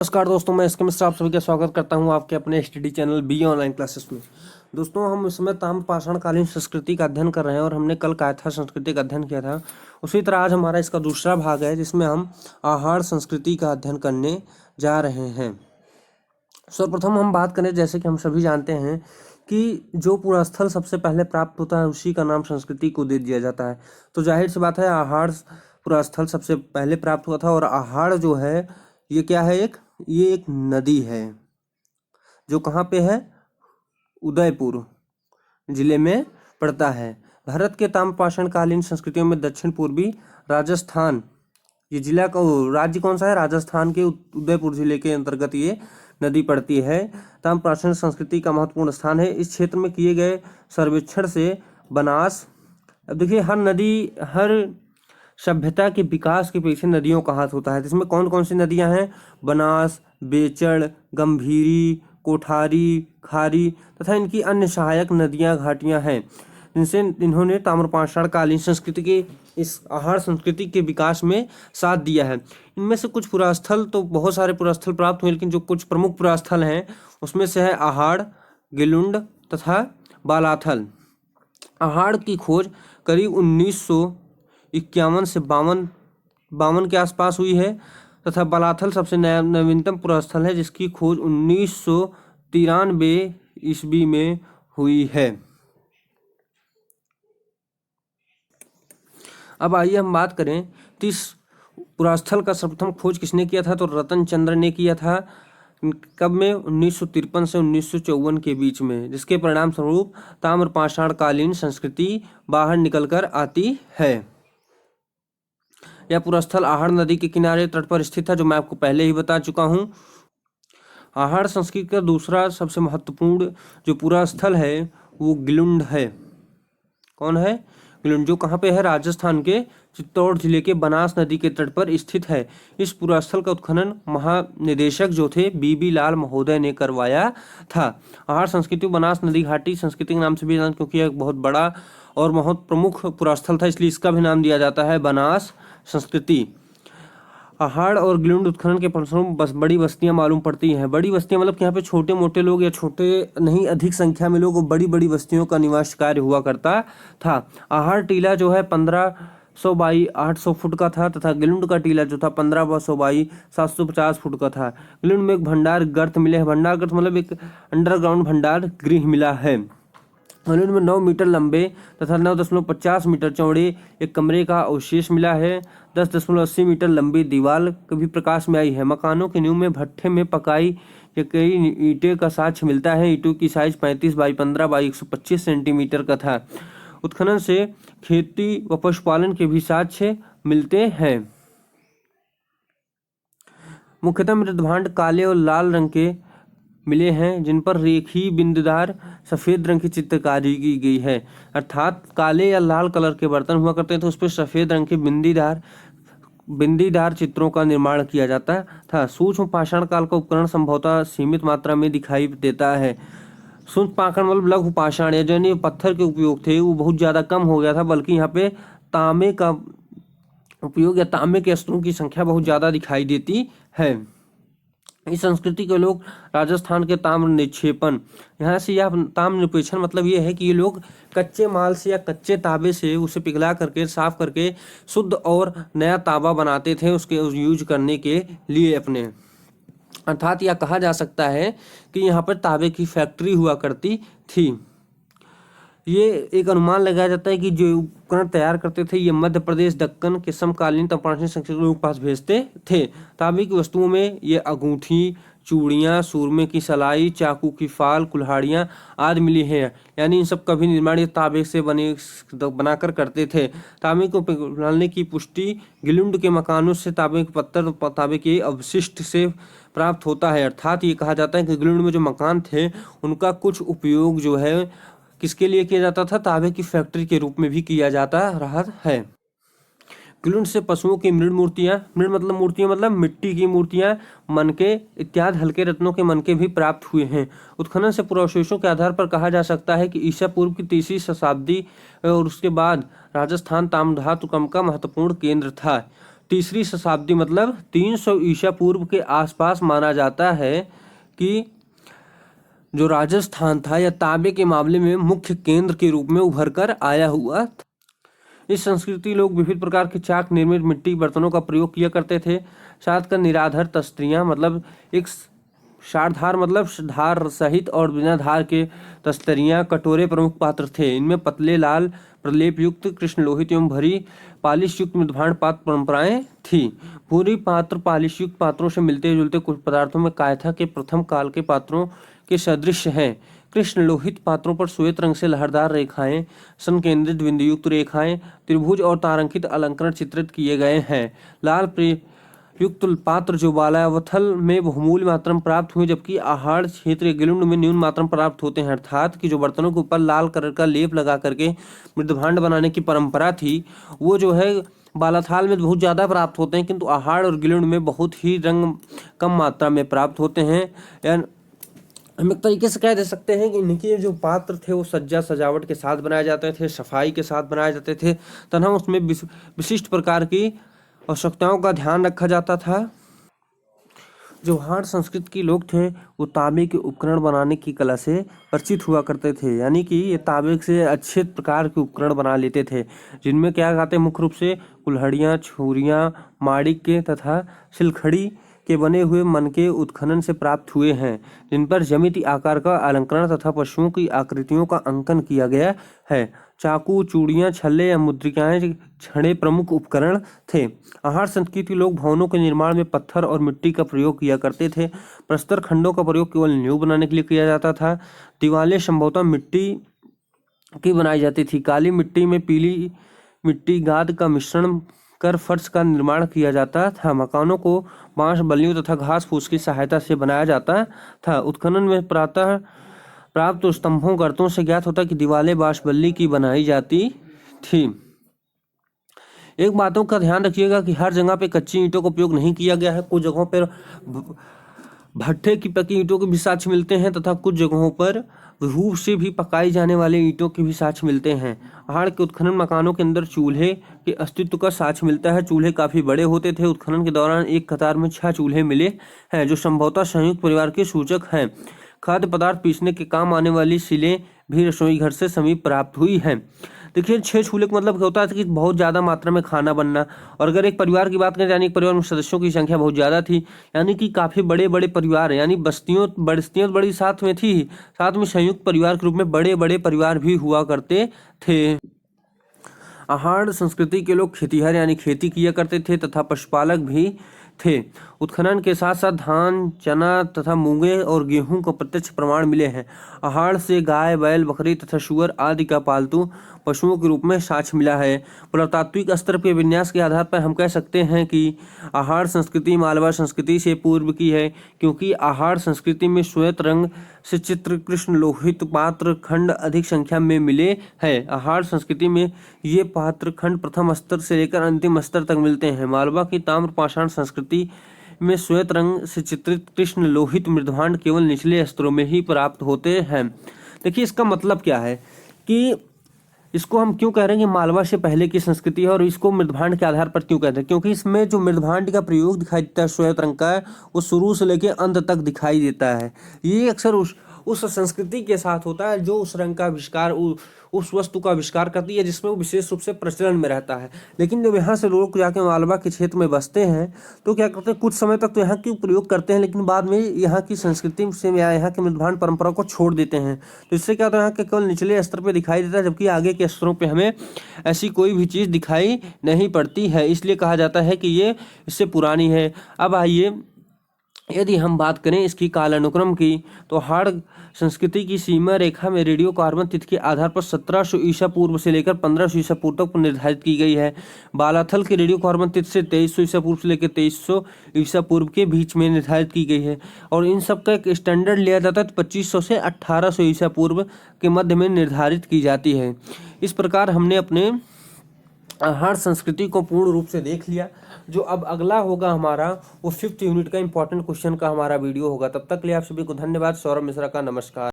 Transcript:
नमस्कार दोस्तों, मैं इसके मिश्रा आप सभी का स्वागत करता हूं आपके अपने study channel B online classes में। दोस्तों, हम इस समय ताम्रपाषाण कालीन संस्कृति का अध्ययन कर रहे हैं और हमने कल कायथा संस्कृति का अध्ययन किया था। उसी तरह आज हमारा इसका दूसरा भाग है जिसमें हम आहार संस्कृति का अध्ययन करने जा रहे हैं। सर्वप्रथम हम बात करें, जैसे कि हम सभी जानते हैं कि जो पुरास्थल सबसे पहले प्राप्त होता है उसी का नाम संस्कृति को दे दिया जाता है। तो जाहिर सी बात है, आहार पुरास्थल सबसे पहले प्राप्त हुआ था। और आहार जो है ये क्या है, ये एक नदी है जो कहाँ पे है, उदयपुर जिले में पड़ता है। भारत के ताम्रपाषाण कालीन संस्कृतियों में दक्षिण पूर्वी राजस्थान, ये जिला का राज्य कौन सा है, राजस्थान के उदयपुर जिले के अंतर्गत ये नदी पड़ती है। ताम्रपाषाण संस्कृति का महत्वपूर्ण स्थान है। इस क्षेत्र में किए गए सर्वेक्षण से बनास, अब देखिए हर नदी, हर सभ्यता के विकास के पीछे नदियों का हाथ होता है। जिसमें कौन कौन सी नदियां हैं, बनास, बेचड़, गंभीरी, कोठारी, खारी तथा इनकी अन्य सहायक नदियां, घाटियां हैं जिनसे इन्होंने ताम्रपाषाण कालीन संस्कृति के, इस आहार संस्कृति के विकास में साथ दिया है। इनमें से कुछ पुरास्थल, तो बहुत सारे पुरास्थल प्राप्त हुए, लेकिन जो कुछ प्रमुख पुरास्थल हैं उसमें से है आहाड़, गिलुंड तथा बालाथल। आहाड़ की खोज करीब 1951 से 52 के आसपास हुई है तथा बालाथल सबसे नवीनतम पुरास्थल है जिसकी खोज 1993 ईस्वी में हुई है। अब आइए हम बात करें तो इस पुरास्थल का सर्वप्रथम खोज किसने किया था, तो रतन चंद्र ने किया था। कब में, 1953 से 1954 के बीच में, जिसके परिणाम स्वरूप ताम्रपाषाण कालीन संस्कृति बाहर निकलकर आती है। यह पुरास्थल आहाड़ नदी के किनारे तट पर स्थित है, जो मैं आपको पहले ही बता चुका हूँ। आहाड़ संस्कृति का दूसरा सबसे महत्वपूर्ण जो पुरास्थल है वो गिलुंड है। कौन है, गिलुंड, जो कहाँ पे है, राजस्थान के चित्तौड़ जिले के बनास नदी के तट पर स्थित है। इस पुरास्थल का उत्खनन महानिदेशक जो थे बीबी लाल महोदय ने करवाया था। आहाड़ संस्कृति बनास नदी घाटी संस्कृति के नाम से भी जाना, क्योंकि यह बहुत बड़ा और बहुत प्रमुख पुरास्थल था, इसलिए इसका भी नाम दिया जाता है बनास संस्कृति। आहाड़ और गिलुंड उत्खनन के फलस्वरूप बस बड़ी बस्तियां मालूम पड़ती हैं। बड़ी बस्तियां मतलब कि यहाँ पे छोटे मोटे लोग या छोटे नहीं, अधिक संख्या में लोग, बड़ी बड़ी बस्तियों का निवास कार्य हुआ करता था। आहाड़ टीला जो है 1500 बाई 800 फुट का था तथा गिलुंड का टीला जो था 1500 बाई 750 फुट का था। गिलुंड में एक भंडार गर्त मिले हैं। भंडार गर्त मतलब एक अंडरग्राउंड भंडार गृह मिला है। गिलुंड में 9 मीटर लंबे तथा 9.50 मीटर चौड़े एक कमरे का अवशेष मिला है। 10.80 मीटर लंबी दीवार कभी प्रकाश में आई है। मकानों के नींव में भट्ठे में पकाई कई ईंटें का साक्ष्य मिलता है। ईंटों की साइज 35 बाई 15 बाई 125 सेंटीमीटर का था। उत्खनन से खेती व पशुपालन के भी साक्ष्य मिलते हैं। मुख्यतः मृदभांड काले और लाल रंग के मिले हैं, जिन पर रेखी बिंदीदार सफेद रंग की चित्रकारी की गई है। अर्थात काले या लाल कलर के बर्तन हुआ करते हैं तो उस पर सफेद रंग के बिंदीदार चित्रों का निर्माण किया जाता था। सूक्ष्म पाषाण काल का उपकरण संभवतः सीमित मात्रा में दिखाई देता है। सूक्ष्म पाषाण मतलब लघु पाषाण या जो पत्थर के उपयोग थे वो बहुत ज्यादा कम हो गया था, बल्कि यहाँ पे तांबे का उपयोग या तांबे के स्तरों की संख्या बहुत ज्यादा दिखाई देती है। इस संस्कृति के लोग राजस्थान के ताम्र निक्षेपण, यहाँ से यह ताम्र निक्षेपण मतलब ये है कि ये लोग कच्चे माल से या कच्चे तांबे से उसे पिघला करके साफ करके शुद्ध और नया तांबा बनाते थे उसके यूज करने के लिए अपने। अर्थात यह कहा जा सकता है कि यहाँ पर तांबे की फैक्ट्री हुआ करती थी। ये एक अनुमान लगाया जाता है कि जो उपकरण तैयार करते थे ये मध्य प्रदेश, दक्कन के समकालीन ताम्रपाषाण संस्कृति के लोग पास भेजते थे। तांबे की वस्तुओं में ये अंगूठी, चूड़ियाँ, सूरमे की सलाई, चाकू की फाल, कुल्हाड़ियाँ आदि मिली है। यानी इन सब का भी निर्माण ये तांबे से बनाकर करते थे। तांबे को पिघलाने की पुष्टि गिलुंड के मकानों से तांबे के पत्थर, तांबे के अवशिष्ट से प्राप्त होता है। अर्थात ये कहा जाता है कि गिलुंड में जो मकान थे उनका कुछ उपयोग जो है किसके लिए किया जाता था, तांबे की फैक्ट्री के रूप में भी किया जाता रहा है। गिलुंड से पशुओं की मृद मूर्तियां, मृद मतलब मूर्तियां मतलब मिट्टी की मूर्तियां, मनके इत्यादि हल्के रत्नों के मनके भी प्राप्त हुए हैं। उत्खनन से पुरावशेषों के आधार पर कहा जा सकता है कि ईसा पूर्व की 3वीं शताब्दी और उसके बाद राजस्थान ताम्र धातु क्रम का महत्वपूर्ण केंद्र था। तीसरी शताब्दी मतलब 300 ईसा पूर्व के आसपास माना जाता है कि जो राजस्थान था यह तांबे के मामले में मुख्य केंद्र के रूप में उभर कर आया हुआ। इस संस्कृति लोग विभिन्न प्रकार के चाक निर्मित मिट्टी बर्तनों का प्रयोग किया करते थे। साथ कर निराधार तस्तरियाँ मतलब एक शारधार मतलब धार सहित और बिना धार के तस्तरियाँ कटोरे प्रमुख पात्र थे। इनमें पतले लाल प्रलेप युक्त कृष्ण लोहित एवं भरी पालिश युक्त मृदभांड पात्र परंपराएं थी। पूरी पात्र पालिश युक्त पात्रों से मिलते जुलते कुछ पदार्थों में कायथा के प्रथम काल के पात्रों के सदृश हैं। कृष्ण लोहित पात्रों पर श्वेत रंग से लहरदार रेखाएं, संकेंद्रित बिंदुयुक्त रेखाएं, त्रिभुज और तारांकित अलंकरण चित्रित किए गए हैं। लाल युक्त पात्र जो बालावथल में बहुमूल्य मात्रा में प्राप्त हुए जबकि आहार क्षेत्र गिलुंड में न्यून मात्रा में प्राप्त होते हैं। अर्थात कि जो बर्तनों के ऊपर लाल कलर का लेप लगा करके मृदभांड बनाने की परंपरा थी वो जो है बालाथाल में बहुत ज़्यादा प्राप्त होते हैं, किंतु आहार और गिलुंड में बहुत ही रंग कम मात्रा में प्राप्त होते हैं। हम एक तरीके से कह दे सकते हैं कि इनके जो पात्र थे वो सज्जा सजावट के साथ बनाए जाते थे, सफाई के साथ बनाए जाते थे तथा उसमें विशिष्ट प्रकार की आवश्यकताओं का ध्यान रखा जाता था। जो हाड़ संस्कृत के लोग थे वो तांबे के उपकरण बनाने की कला से परिचित हुआ करते थे, यानी कि ये तांबे से अच्छे प्रकार के उपकरण बना लेते थे जिनमें क्या कहते हैं मुख्य रूप से कुल्हड़ियाँ, छुरियाँ, माणिक के तथा सिलखड़ी के बने हुए मन के उत्खनन से प्राप्त हुए हैं, जिन पर ज्यामितीय आकार का अलंकरण तथा पशुओं की आकृतियों का अंकन किया गया है। चाकू, चूड़ियाँ, छल्ले या मुद्रिकाएं छड़े प्रमुख उपकरण थे। आहार संस्कृति लोग भवनों के निर्माण में पत्थर और मिट्टी का प्रयोग किया करते थे। प्रस्तर खंडों का प्रयोग केवल नींव बनाने के लिए किया जाता था। दीवारें संभवतः मिट्टी की बनाई जाती थी। काली मिट्टी में पीली मिट्टी गाद का मिश्रण कर फर्श का निर्माण किया जाता था। मकानों को बांस, बल्लियों तथा घास फूस की सहायता से बनाया जाता था। उत्खनन में प्रातः प्राप्त स्तंभों गर्तों से ज्ञात होता कि दीवारें बांस बल्ली की बनाई जाती थी। एक बातों का ध्यान रखिएगा कि हर जगह पे कच्ची ईंटों का उपयोग नहीं किया गया है। कुछ जगहों पर भट्ठे की पकी ईंटों के भी साक्ष्य मिलते हैं तथा कुछ जगहों पर रूप से भी पकाई जाने वाले ईंटों के भी साक्ष्य मिलते हैं। आहार के उत्खनन मकानों के अंदर चूल्हे के अस्तित्व का साक्ष्य मिलता है। चूल्हे काफी बड़े होते थे। उत्खनन के दौरान एक कतार में 6 चूल्हे मिले हैं जो संभवतः संयुक्त परिवार के सूचक हैं। खाद्य पदार्थ पीसने के काम आने वाली सिलें भी रसोई घर से समीप प्राप्त हुई हैं। देखिए 6 चूल्हे का मतलब क्या होता है कि बहुत ज़्यादा मात्रा में खाना बनना। और अगर एक परिवार की बात करें यानी एक परिवार में सदस्यों की संख्या बहुत ज़्यादा थी, यानी कि काफ़ी बड़े बड़े परिवार यानी बस्तियों बड़ी साथ में थी। साथ में संयुक्त परिवार के रूप में बड़े बड़े परिवार भी हुआ करते थे। आहार संस्कृति के लोग खेतीहर यानी खेती किया करते थे तथा पशुपालक भी थे। उत्खनन के साथ साथ धान, चना तथा मूंगे और गेहूं का प्रत्यक्ष प्रमाण मिले हैं। आहार से गाय, बैल, बकरी तथा शुअर आदि का पालतू पशुओं के रूप में साक्ष्य मिला है। पुरातात्विक स्तर के विन्यास के आधार पर हम कह सकते हैं कि आहार संस्कृति मालवा संस्कृति से पूर्व की है, क्योंकि आहार संस्कृति में श्वेत रंग से चित्र कृष्ण लोहित पात्र खंड अधिक संख्या में मिले हैं। आहार संस्कृति में ये पात्र खंड प्रथम स्तर से लेकर अंतिम स्तर तक मिलते हैं। मालवा की ताम्र पाषाण संस्कृति में श्वेत रंग से चित्रित कृष्ण लोहित मृदभांड केवल निचले स्तरों में ही प्राप्त होते हैं। देखिए इसका मतलब क्या है कि इसको हम क्यों कह रहे हैं कि मालवा से पहले की संस्कृति है और इसको मृदभांड के आधार पर क्यों कहते हैं, क्योंकि इसमें जो मृदभांड का प्रयोग दिखाई देता है श्वेत रंग का वो शुरू से लेकर अंत तक दिखाई देता है। ये अक्सर उस संस्कृति के साथ होता है जो उस रंग का आविष्कार उस वस्तु का आविष्कार करती है जिसमें वो विशेष रूप से प्रचलन में रहता है। लेकिन जब यहाँ से लोग जाके मालवा के क्षेत्र में बसते हैं तो क्या करते हैं कुछ समय तक तो यहाँ की प्रयोग करते हैं, लेकिन बाद में यहाँ की संस्कृति से यहाँ के मृदभांड परंपरा को छोड़ देते हैं। तो इससे क्या होता है यहाँ के केवल निचले स्तर पर दिखाई देता है, जबकि आगे के स्तरों पर हमें ऐसी कोई भी चीज़ दिखाई नहीं पड़ती है। इसलिए कहा जाता है कि ये इससे पुरानी है। अब आइए यदि हम बात करें इसकी कालानुक्रम की तो हाड़ संस्कृति की सीमा रेखा में रेडियो कार्बन तिथि के आधार पर 1700 ईसा पूर्व से लेकर 1500 ईसा पूर्व तक निर्धारित की गई है। बालाथल की रेडियो कार्बन तिथि से 2300 ईसा पूर्व से लेकर 2300 ईसा पूर्व के बीच में निर्धारित की गई है और इन सब का एक स्टैंडर्ड लिया जाता है 2500 से 1800 ईसा पूर्व के मध्य में निर्धारित की जाती है। इस प्रकार हमने अपने आहार संस्कृति को पूर्ण रूप से देख लिया। जो अब अगला होगा हमारा वो 5th यूनिट का इंपॉर्टेंट क्वेश्चन का हमारा वीडियो होगा। तब तक के लिए आप सभी को धन्यवाद। सौरभ मिश्रा का नमस्कार।